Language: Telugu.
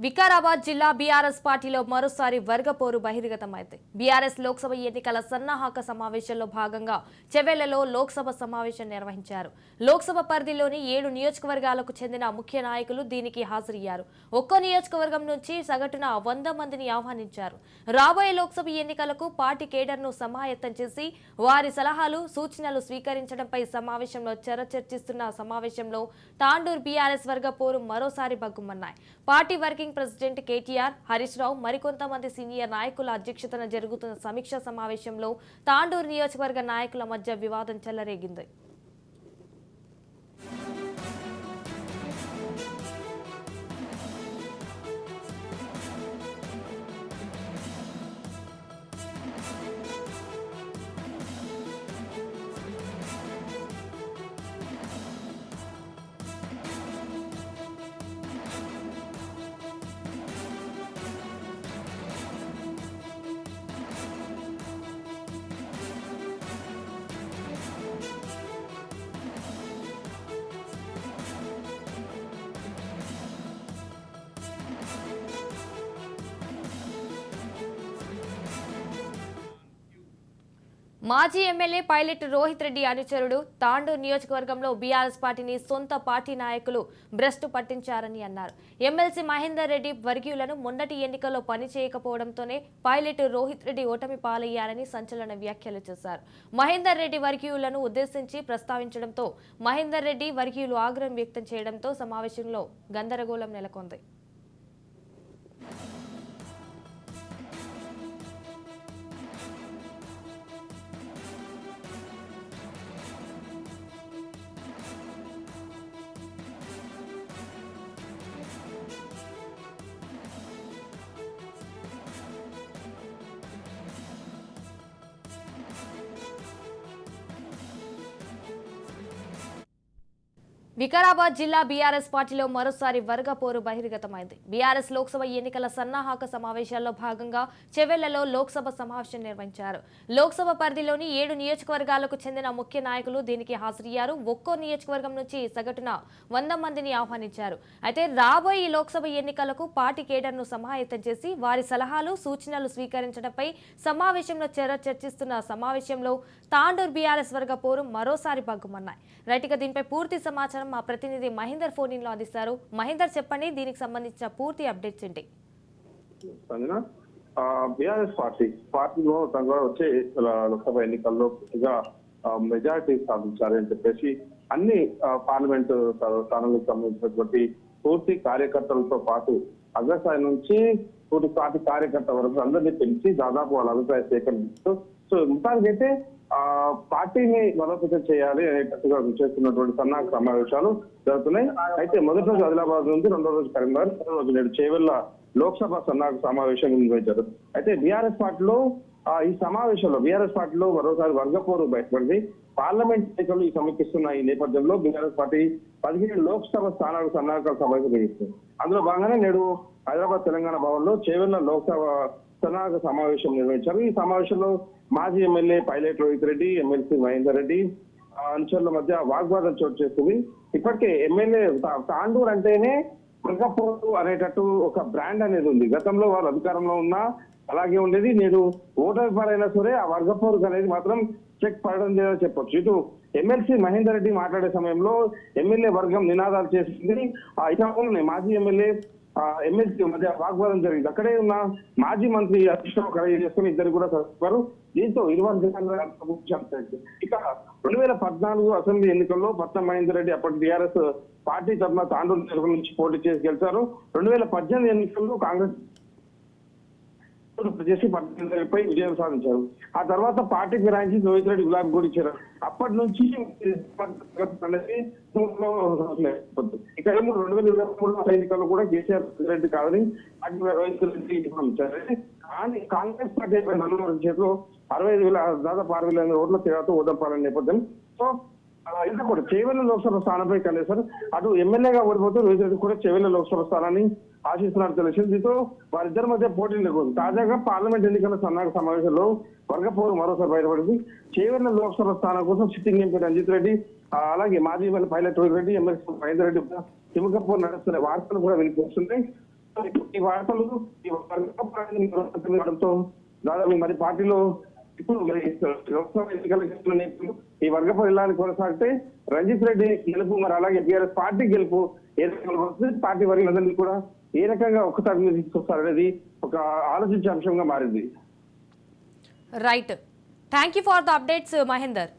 వికారాబాద్ జిల్లా బీఆర్ఎస్ పార్టీలో మరోసారి వర్గపోరు బహిర్గతమైంది. బీఆర్ఎస్ లోక్సభ ఎన్నికల సన్నాహక సమావేశంలో భాగంగా చెవెళ్లలో లోక్సభ సమావేశం నిర్వహించారు. లోక్సభ పరిధిలోని 7 నియోజకవర్గాలకు చెందిన ముఖ్య నాయకులు దీనికి హాజరయ్యారు. ఒక్కో నియోజకవర్గం నుంచి సగటున 100 మందిని ఆహ్వానించారు. రాబోయే లోక్సభ ఎన్నికలకు పార్టీ కేడర్ను సమాయత్తం చేసి వారి సలహాలు, సూచనలు స్వీకరించడంపై సమావేశంలో చర్చిస్తున్న సమావేశంలో తాండూరు బీఆర్ఎస్ వర్గపోరు మరోసారి బగ్గుమన్నాయి. Party working president KTR, Harish Rao మరికొంతమంది సీనియర్ నాయకుల అధ్యక్షతన జరుగుతున్న సమీక్షా సమావేశంలో తాండూరు నియోజకవర్గ నాయకుల మధ్య వివాదం చెలరేగింది. మాజీ ఎమ్మెల్యే పైలట్ రోహిత్ రెడ్డి అనుచరుడు తాండూరు నియోజకవర్గంలో బీఆర్ఎస్ పార్టీని సొంత పార్టీ నాయకులు భ్రష్టు పట్టించారని అన్నారు. ఎమ్మెల్సీ మహేందర్ రెడ్డి వర్గీయులను మొన్నటి ఎన్నికల్లో పనిచేయకపోవడంతోనే పైలట్ రోహిత్ రెడ్డి ఓటమి పాలయ్యారని సంచలన వ్యాఖ్యలు చేశారు. మహేందర్ రెడ్డి వర్గీయులను ఉద్దేశించి ప్రస్తావించడంతో మహేందర్ రెడ్డి వర్గీయులు ఆగ్రహం వ్యక్తం చేయడంతో సమావేశంలో గందరగోళం నెలకొంది. వికారాబాద్ జిల్లా బీఆర్ఎస్ పార్టీలో మరోసారి వర్గపోరు బహిర్గతమైంది. బీఆర్ఎస్ లోక్సభ ఎన్నికల సన్నాహక సమావేశాల్లో భాగంగా చెవెళ్లలో లోక్సభ సమావేశం నిర్వహించారు. లోక్సభ పరిధిలోని 7 నియోజకవర్గాలకు చెందిన ముఖ్య నాయకులు దీనికి హాజరయ్యారు. ఒక్కో నియోజకవర్గం నుంచి సగటున 100 మందిని ఆహ్వానించారు. అయితే రాబోయే లోక్సభ ఎన్నికలకు పార్టీ కేడర్ను సమాయత్తం చేసి వారి సలహాలు, సూచనలు స్వీకరించడంపై సమావేశంలో చర్చిస్తున్న సమావేశంలో తాండూరు బీఆర్ఎస్ వర్గపోరు మరోసారి బగ్గుమన్నాయి. రైట్గా దీనిపై పూర్తి సమాచారం మా ప్రతినిధి మహేందర్ ఫోన్ ఇన్ లో అందిస్తారు. మహేందర్, చెప్పండి, దీనికి సంబంధించిన పూర్తి అప్డేట్స్ ఏంటి? బీఆర్ఎస్ పార్టీలో వచ్చే లోక్సభ ఎన్నికల్లో పూర్తిగా మెజారిటీ సాధించాలి అని చెప్పేసి అన్ని పార్లమెంటు స్థానాలకు సంబంధించినటువంటి పూర్తి కార్యకర్తలతో పాటు అగ్రస్థాయి నుంచి పూర్తి పార్టీ కార్యకర్త వరకు అందరినీ పెంచి దాదాపు వాళ్ళ అభిప్రాయ సేకరిస్తూ మొత్తానికైతే పార్టీని బలోపేతం చేయాలి అనేటట్టుగా చేస్తున్నటువంటి సన్నాహక సమావేశాలు జరుగుతున్నాయి. అయితే మొదటి రోజు ఆదిలాబాద్ నుంచి, రెండో రోజు కరీంనగర్, మూడో రోజు నేడు చేవెళ్ల లోక్సభ సన్నాహక సమావేశం నిర్వహించారు. అయితే బీఆర్ఎస్ పార్టీలో ఈ సమావేశంలో బీఆర్ఎస్ పార్టీలో మరోసారి వర్గపోరు బయటపడింది. పార్లమెంట్ ఎన్నికలు ఈ సమీక్షిస్తున్న ఈ నేపథ్యంలో బీఆర్ఎస్ పార్టీ 15 లోక్సభ స్థానాలకు సన్నాహక సమావేశం నిర్వహిస్తుంది. అందులో భాగంగానే నేడు హైదరాబాద్ తెలంగాణ భవన్ లో చేవెళ్ల లోక్సభ సన్నాహక సమావేశం నిర్వహించారు. ఈ సమావేశంలో మాజీ MLA pilot Rohit Reddy, MLC Mahender Reddy అనుచరుల మధ్య వాగ్వాదం చోటు చేస్తుంది. ఇప్పటికే ఎమ్మెల్యే తాండూరు అంటేనే వర్గపోరు అనేటట్టు ఒక బ్రాండ్ అనేది ఉంది. గతంలో వారు అధికారంలో ఉన్నా అలాగే ఉండేది. నేడు ఓటర్ పాలైనా సరే ఆ వర్గపోరు అనేది మాత్రం చెక్ పడడం లేదని చెప్పొచ్చు. ఇటు ఎమ్మెల్సీ మహేందర్ రెడ్డి మాట్లాడే సమయంలో ఎమ్మెల్యే వర్గం నినాదాలు చేసింది. ఇక మాజీ ఎమ్మెల్యే ఎమ్మెల్సీ మధ్య వాగ్వాదం జరిగింది. అక్కడే ఉన్న మాజీ మంత్రి హరీష్ రావు ఖరారు చేసుకుని ఇద్దరు కూడా చదువుతారు. దీంతో ఇరువురు ఇక 2014 అసెంబ్లీ ఎన్నికల్లో పట్నం మహేందర్ రెడ్డి అప్పటి టీఆర్ఎస్ పార్టీ తరఫున తాండూరు నుంచి పోటీ చేసి గెలిచారు. 2018 ఎన్నికల్లో కాంగ్రెస్ చేసి పై విజయం సాధించారు. ఆ తర్వాత పార్టీ ఫిరాయించి రోహిత్ రెడ్డి గులాబీ కూడా ఇచ్చారు. అప్పటి నుంచి ఇక 2023 ఎన్నికల్లో కూడా కేసీఆర్ రెడ్డి కాదని రోహిత్ రెడ్డి ఇచ్చారు. కానీ కాంగ్రెస్ పార్టీ 4 చేతిలో 65,000 దాదాపు 6,000 ఓట్ల తేడాతో ఓటపాలనే నేపథ్యం. సో ఇంకా కూడా చేవెళ్ల లోక్సభ స్థానంపై కలిసారు. అటు ఎమ్మెల్యేగా ఓడిపోతూ రోహిత్ రెడ్డి కూడా చేవెళ్ల లోక్సభ స్థానాన్ని ఆశిస్తున్నారు తెలిసింది. దీంతో వారిద్దరి మధ్య పోటీ నెలకొంది. తాజాగా పార్లమెంట్ ఎన్నికల సన్నాహక సమావేశంలో వర్గపోరు మరోసారి బయటపడింది. చేవెళ్ల లోక్సభ స్థానం కోసం సిట్టింగ్ ఎంపీ రంజిత్ రెడ్డి, అలాగే మాజీ పైలట్ రోహిత్ రెడ్డి, ఎమ్మెల్సీ మహేందర్ రెడ్డి తిమ్మకపూర్ నడుస్తున్న వార్తలు కూడా వినిపిస్తున్నాయి. ఈ వార్తలు ఈ వర్గపోరాటంతో దాదాపు మరి పార్టీలో ఇప్పుడు మరి లోక్సభ ఎన్నికల నేపథ్యంలో ఈ వర్గపు వెళ్ళాలని కొనసాగితే రంజిత్ రెడ్డి గెలుపు మరి అలాగే బీఆర్ఎస్ పార్టీ గెలుపు ఏ రకంగా వస్తుంది, పార్టీ వర్గీయులందరినీ కూడా ఏ రకంగా ఒక్కసారి మీద తీసుకొస్తారనేది ఒక ఆలోచించే అంశంగా మారింది. Right, thank you for the updates Mahender.